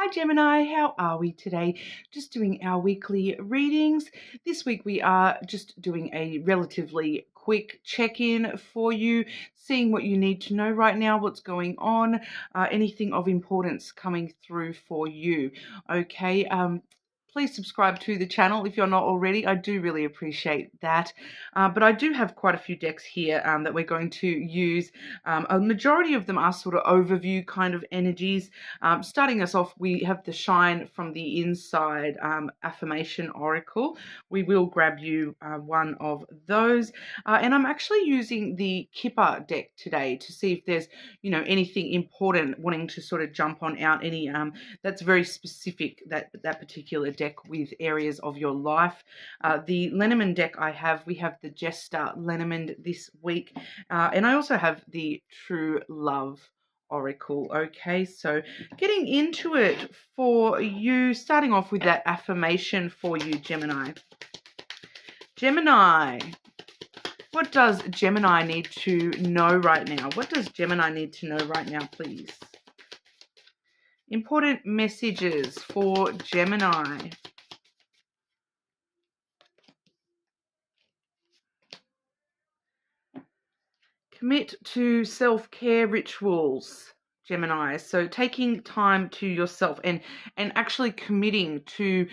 Hi Gemini, how are we today? Just doing our weekly readings. This week we are just doing a relatively quick check-in for you, seeing what you need to know right now, what's going on, anything of importance coming through for you. Okay, please subscribe to the channel if you're not already. I do really appreciate that. But I do have quite a few decks here that we're going to use. A majority of them are sort of overview kind of energies. Starting us off, we have the Shine from the Inside Affirmation Oracle. We will grab you one of those. And I'm actually using the Kipper deck today to see if there's, anything important wanting to sort of jump on out, any that's very specific, that particular deck with areas of your life. The Lenormand deck we have the Jester Lenormand this week. And I also have the True Love Oracle. Okay, so getting into it for you, starting off with that affirmation for you, Gemini. Gemini, what does Gemini need to know right now? What does Gemini need to know right now, please? Important messages for Gemini. Commit to self-care rituals, Gemini. So taking time to yourself and actually committing to,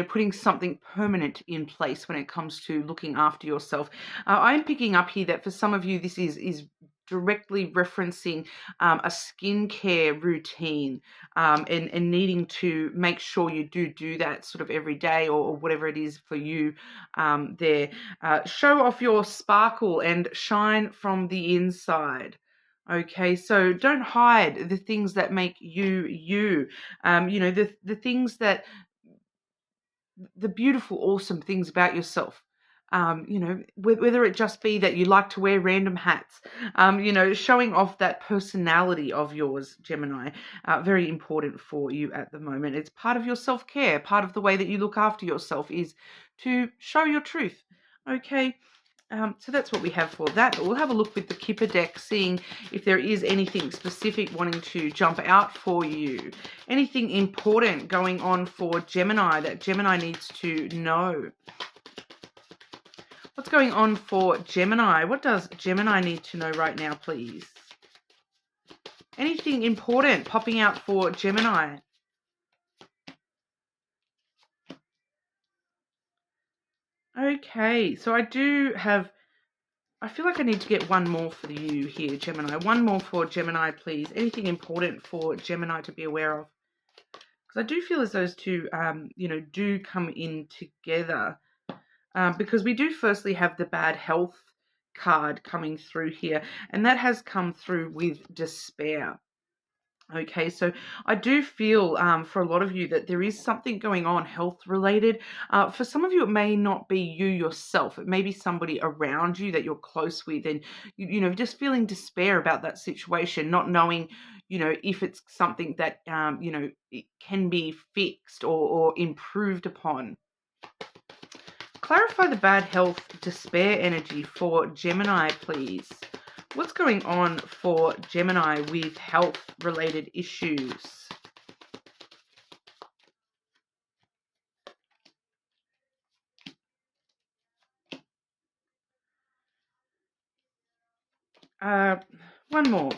putting something permanent in place when it comes to looking after yourself. I'm picking up here that for some of you, this is directly referencing a skincare routine and needing to make sure you do that sort of every day or whatever it is for you there. Show off your sparkle and shine from the inside. Okay, so don't hide the things that make you you. The things that, the beautiful, awesome things about yourself. Whether it just be that you like to wear random hats, showing off that personality of yours, Gemini, very important for you at the moment. It's part of your self-care. Part of the way that you look after yourself is to show your truth. Okay. So that's what we have for that. But we'll have a look with the Kipper deck, seeing if there is anything specific wanting to jump out for you. Anything important going on for Gemini that Gemini needs to know. What's going on for Gemini? What does Gemini need to know right now, please? Anything important popping out for Gemini? Okay, so I feel like I need to get one more for you here, Gemini. One more for Gemini, please. Anything important for Gemini to be aware of? Because I do feel as those two, do come in together. Because we do firstly have the bad health card coming through here, and that has come through with despair. Okay, so I do feel for a lot of you that there is something going on health related. For some of you, it may not be you yourself. It may be somebody around you that you're close with, and just feeling despair about that situation, not knowing, if it's something that it can be fixed or improved upon. Clarify the bad health despair energy for Gemini, please. What's going on for Gemini with health-related issues? One more.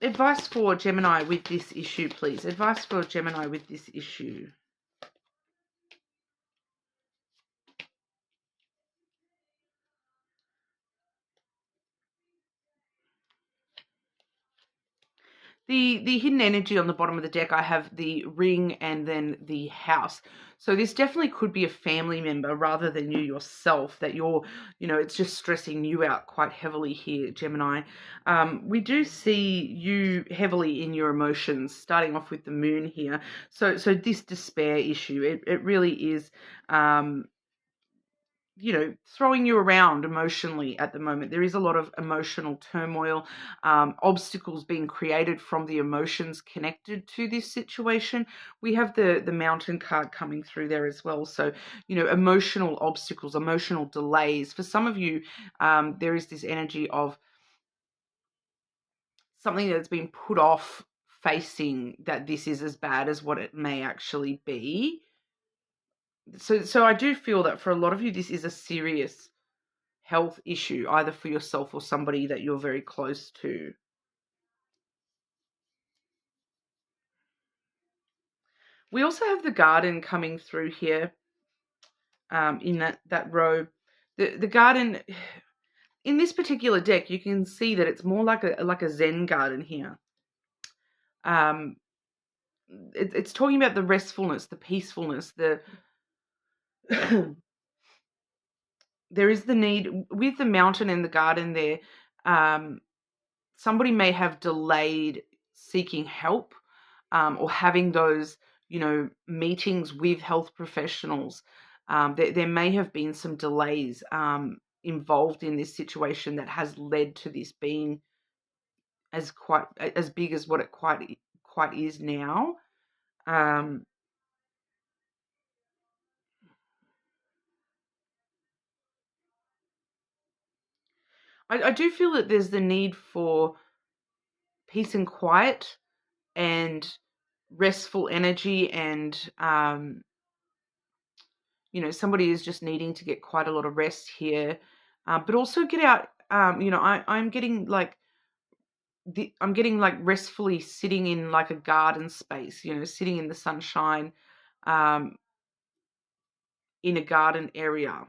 Advice for Gemini with this issue, please. Advice for Gemini with this issue. The hidden energy on the bottom of the deck, I have the ring and then the house. So this definitely could be a family member rather than you yourself, that you're, it's just stressing you out quite heavily here, Gemini. We do see you heavily in your emotions, starting off with the moon here. So this despair issue, it really is, throwing you around emotionally at the moment. There is a lot of emotional turmoil, obstacles being created from the emotions connected to this situation. We have the Mountain card coming through there as well. So, emotional obstacles, emotional delays. For some of you, there is this energy of something that's been put off facing that this is as bad as what it may actually be. So I do feel that for a lot of you, this is a serious health issue, either for yourself or somebody that you're very close to. We also have the garden coming through here, in that row. The garden in this particular deck, you can see that it's more like a Zen garden here. It's talking about the restfulness, the peacefulness, there is the need with the mountain and the garden there. Somebody may have delayed seeking help, or having those, meetings with health professionals. There may have been some delays involved in this situation that has led to this being as big as what it quite is now. I do feel that there's the need for peace and quiet and restful energy, and somebody is just needing to get quite a lot of rest here, but also get out. I'm getting like restfully sitting in like a garden space, sitting in the sunshine, um, in a garden area,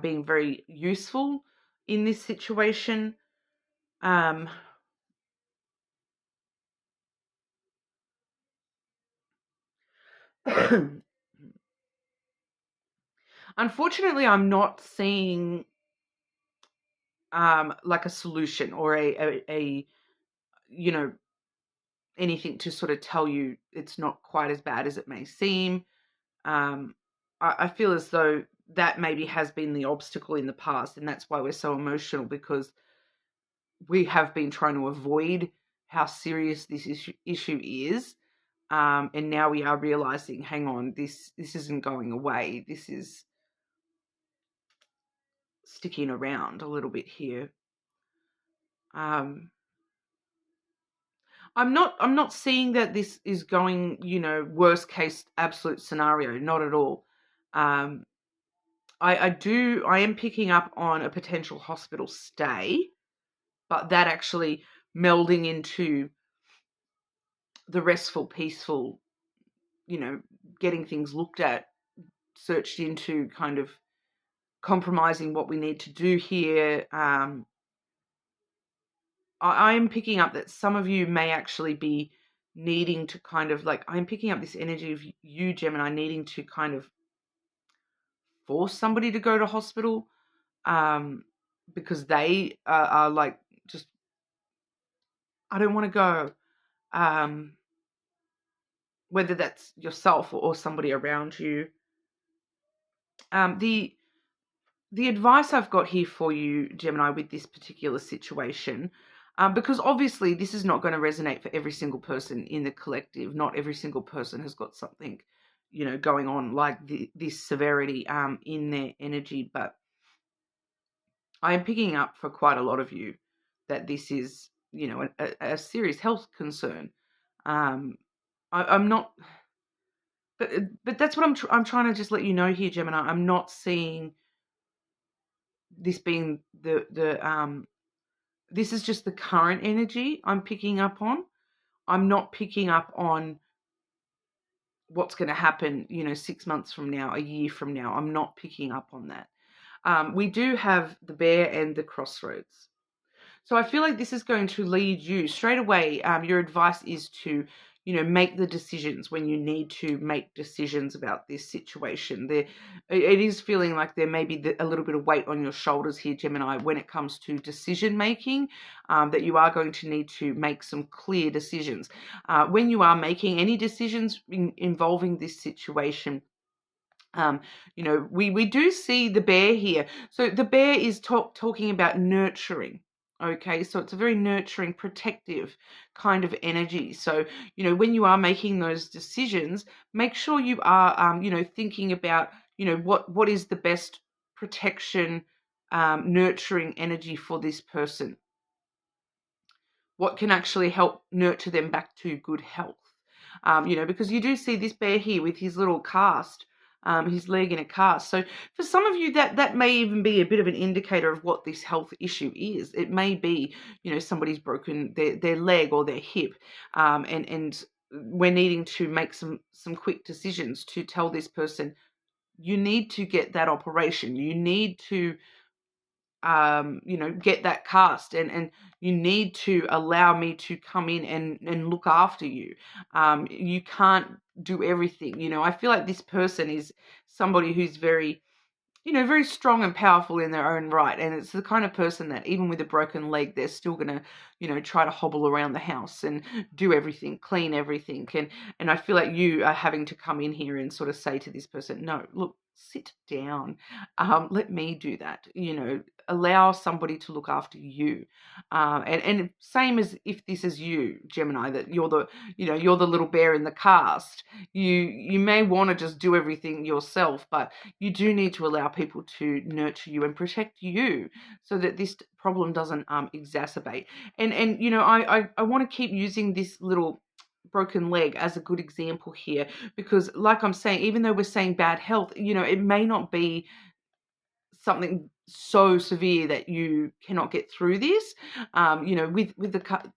being very useful in this situation. Unfortunately, I'm not seeing like a solution or a anything to sort of tell you it's not quite as bad as it may seem. I feel as though that maybe has been the obstacle in the past, and that's why we're so emotional, because we have been trying to avoid how serious this issue is. And now we are realizing, hang on, this isn't going away. This is sticking around a little bit here. I'm not seeing that this is going, worst case absolute scenario, not at all. I am picking up on a potential hospital stay, but that actually melding into the restful, peaceful, getting things looked at, searched into, kind of compromising what we need to do here. I am picking up that some of you may actually be needing to kind of I'm picking up this energy of you, Gemini, needing to kind of force somebody to go to hospital, because they are like, just, I don't want to go, whether that's yourself or somebody around you. The advice I've got here for you, Gemini, with this particular situation, because obviously this is not going to resonate for every single person in the collective. Not every single person has got something, going on like this severity in their energy. But I am picking up for quite a lot of you that this is, a serious health concern. I'm not, but that's what I'm trying to just let you know here, Gemini. I'm not seeing this being this is just the current energy I'm picking up on. I'm not picking up on what's going to happen, 6 months from now, a year from now. I'm not picking up on that. We do have the bear and the crossroads. So I feel like this is going to lead you straight away. Your advice is to, make the decisions when you need to make decisions about this situation. It is feeling like there may be a little bit of weight on your shoulders here, Gemini, when it comes to decision making, that you are going to need to make some clear decisions. When you are making any decisions involving this situation, we do see the bear here. So the bear is talking about nurturing. Okay, so it's a very nurturing, protective kind of energy. So, when you are making those decisions, make sure you are, thinking about, what is the best protection, nurturing energy for this person. what can actually help nurture them back to good health. Because you do see this bear here with his little cast, his leg in a cast. So for some of you, that may even be a bit of an indicator of what this health issue is. It may be, somebody's broken their leg or their hip, and we're needing to make some quick decisions to tell this person, you need to get that operation. You need to get that cast, and you need to allow me to come in and look after you. You can't do everything. I feel like this person is somebody who's very, very strong and powerful in their own right. And it's the kind of person that even with a broken leg, they're still going to, try to hobble around the house and do everything, clean everything. And I feel like you are having to come in here and sort of say to this person, no, look, sit down. Let me do that. Allow somebody to look after you. And same as if this is you, Gemini, that you're the little bear in the cast. You may want to just do everything yourself, but you do need to allow people to nurture you and protect you so that this problem doesn't exacerbate. And I want to keep using this little broken leg as a good example here, because like I'm saying, even though we're saying bad health, it may not be something so severe that you cannot get through this. With the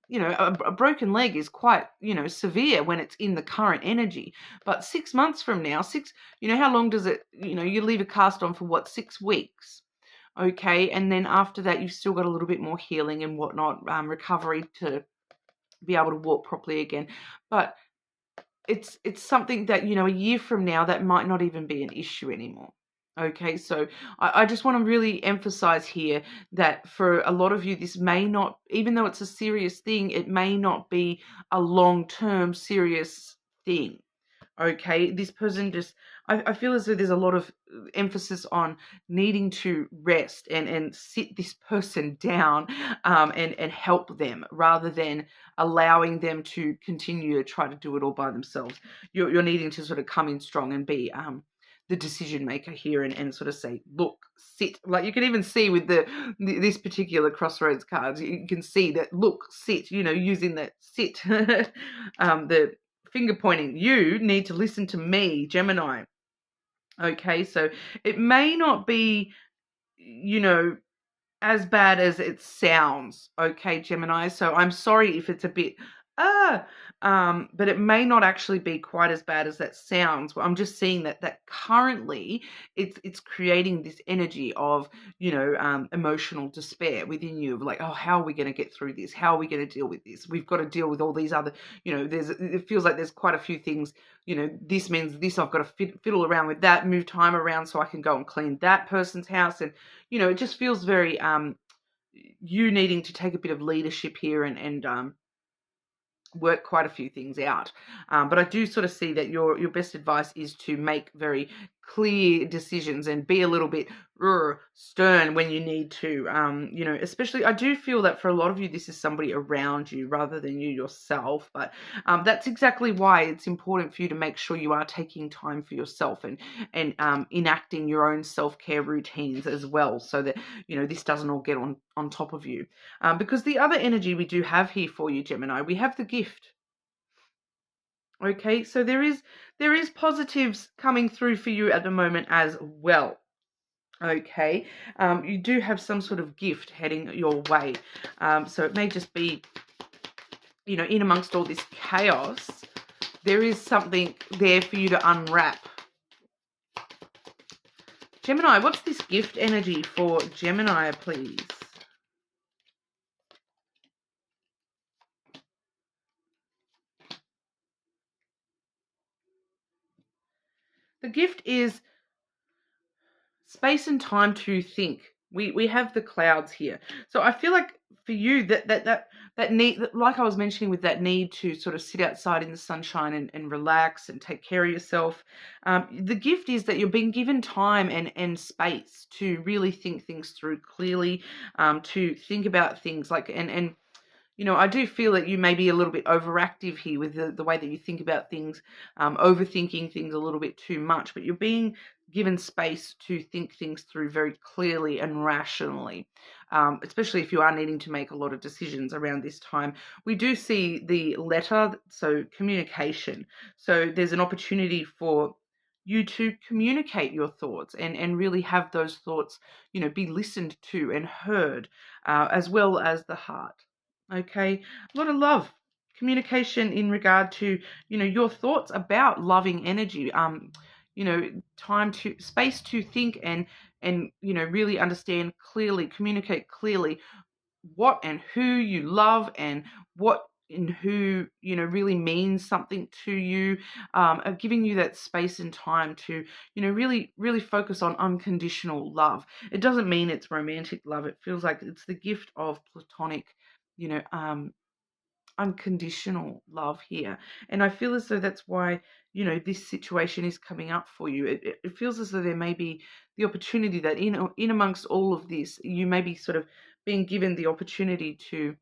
a broken leg is quite severe when it's in the current energy. But 6 months from now, how long does it? You leave a cast on for what, 6 weeks? Okay, and then after that, you've still got a little bit more healing and whatnot, recovery to be able to walk properly again. But it's something that a year from now that might not even be an issue anymore. Okay, so I just want to really emphasize here that for a lot of you, this may not, even though it's a serious thing, it may not be a long-term serious thing. Okay, this person just, I feel as though there's a lot of emphasis on needing to rest and sit this person down, and help them rather than allowing them to continue to try to do it all by themselves. You're needing to sort of come in strong and be the decision maker here, and sort of say, look, sit. Like you can even see with this particular crossroads cards, you can see that, look, sit, using that sit, the finger pointing, you need to listen to me, Gemini. Okay, so it may not be, as bad as it sounds, okay, Gemini? So I'm sorry if it's a bit, but it may not actually be quite as bad as that sounds. I'm just seeing that currently it's creating this energy of, emotional despair within you, of like, oh, how are we going to get through this? How are we going to deal with this? We've got to deal with all these other, it feels like there's quite a few things, this means this, I've got to fiddle around with that, move time around so I can go and clean that person's house. And, it just feels very, you needing to take a bit of leadership here and work quite a few things out. But I do sort of see that your best advice is to make very clear decisions and be a little bit stern when you need to. Especially I do feel that for a lot of you, this is somebody around you rather than you yourself. But that's exactly why it's important for you to make sure you are taking time for yourself and enacting your own self-care routines as well, so that this doesn't all get on top of you. Because the other energy we do have here for you, Gemini, we have the gift. Okay, so there is positives coming through for you at the moment as well. Okay, you do have some sort of gift heading your way. So it may just be, in amongst all this chaos, there is something there for you to unwrap. Gemini, what's this gift energy for Gemini, please? The gift is space and time to think. We have the clouds here. So I feel like for you that need, like I was mentioning with that need to sort of sit outside in the sunshine and relax and take care of yourself. The gift is that you're being given time and space to really think things through clearly, to think about things like, and I do feel that you may be a little bit overactive here with the way that you think about things, overthinking things a little bit too much, but you're being given space to think things through very clearly and rationally, especially if you are needing to make a lot of decisions around this time. We do see the letter, so communication. So there's an opportunity for you to communicate your thoughts and really have those thoughts, be listened to and heard, as well as the heart. Okay, a lot of love. Communication in regard to, your thoughts about loving energy. Time to space to think and really understand clearly, communicate clearly what and who you love and what and who really means something to you, giving you that space and time to really focus on unconditional love. It doesn't mean it's romantic love. It feels like it's the gift of platonic, you know um unconditional love here. And I feel as though that's why, this situation is coming up for you. It feels as though there may be the opportunity that in amongst all of this, you may be sort of being given the opportunity to,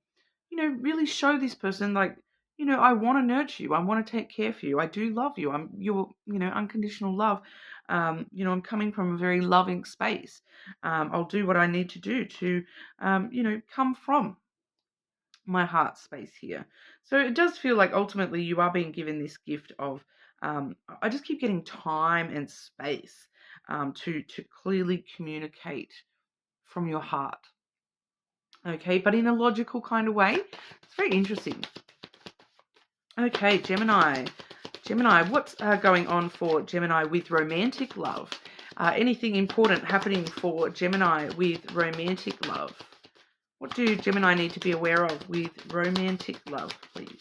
really show this person, like, I want to nurture you. I want to take care for you. I do love you. I'm your, unconditional love. I'm coming from a very loving space. I'll do what I need to do to, come from my heart space here. So it does feel like ultimately you are being given this gift of, I just keep getting time and space, to clearly communicate from your heart. Okay, but in a logical kind of way. It's very interesting. Okay, Gemini. Gemini, what's going on for Gemini with romantic love? Anything important happening for Gemini with romantic love? What do Gemini need to be aware of with romantic love, please?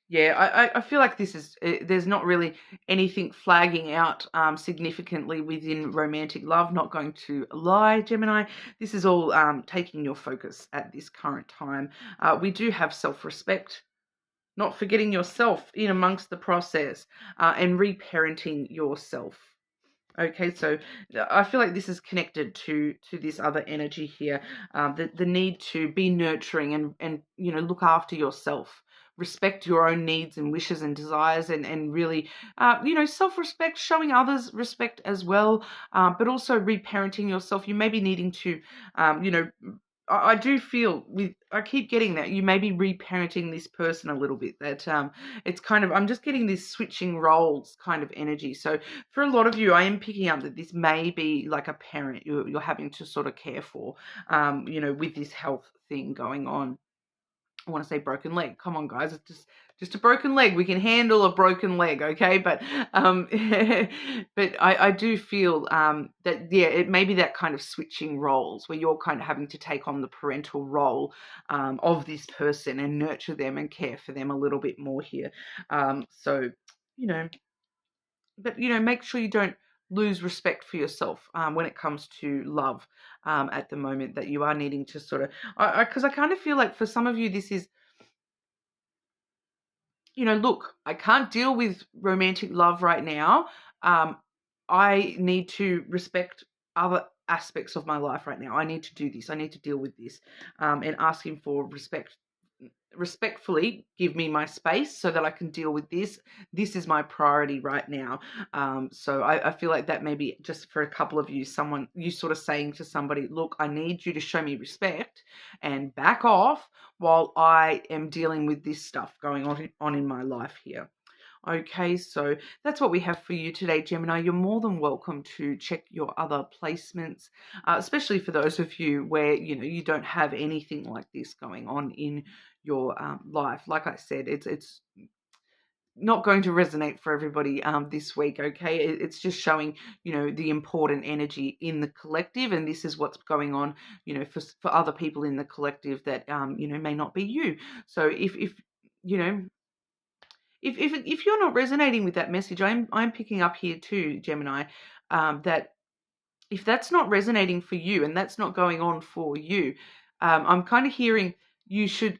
Yeah, I feel like this is, there's not really anything flagging out significantly within romantic love. Not going to lie, Gemini. This is all taking your focus at this current time. We do have self-respect, not forgetting yourself in amongst the process, and reparenting yourself. Okay, so I feel like this is connected to this other energy here, the need to be nurturing and look after yourself, respect your own needs and wishes and desires, and really self-respect, showing others respect as well, but also reparenting yourself. You may be needing to I do feel I keep getting that you may be reparenting this person a little bit, that it's kind of, I'm just getting this switching roles kind of energy. So for a lot of you, I am picking up that this may be like a parent you're having to sort of care for, with this health thing going on. I want to say broken leg. Come on, guys. It's just a broken leg. We can handle a broken leg, okay? But but I do feel that, yeah, it may be that kind of switching roles where you're kind of having to take on the parental role of this person and nurture them and care for them a little bit more here. So, you know, but, make sure you don't lose respect for yourself when it comes to love at the moment, that you are needing to sort of, because I kind of feel like for some of you, this is, look, I can't deal with romantic love right now. I need to respect other aspects of my life right now. I need to do this. I need to deal with this, and asking for respectfully give me my space so that I can deal with this. This is my priority right now. So I feel like that may be just for a couple of you, you sort of saying to somebody, look, I need you to show me respect and back off while I am dealing with this stuff going on in my life here. Okay, so that's what we have for you today, Gemini. You're more than welcome to check your other placements, especially for those of you where, you don't have anything like this going on in your life. Like I said, it's not going to resonate for everybody this week, okay? It's just showing, the important energy in the collective, and this is what's going on, for other people in the collective that, may not be you. So if you know, if you're not resonating with that message, I'm picking up here too, Gemini, that if that's not resonating for you and that's not going on for you, I'm kind of hearing you should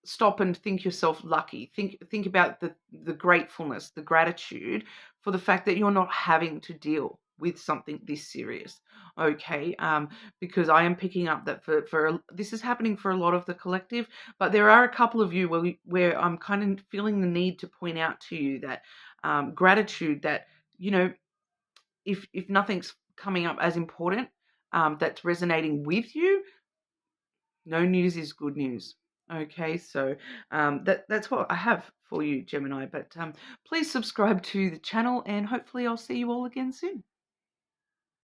stop and think yourself lucky. Think about the gratefulness, the gratitude for the fact that you're not having to deal with something this serious. Okay, because I am picking up that this is happening for a lot of the collective, but there are a couple of you where I'm kind of feeling the need to point out to you that gratitude, that, you know, if nothing's coming up as important, that's resonating with you, no news is good news. Okay, so that's what I have for you, Gemini. But please subscribe to the channel, and hopefully I'll see you all again soon.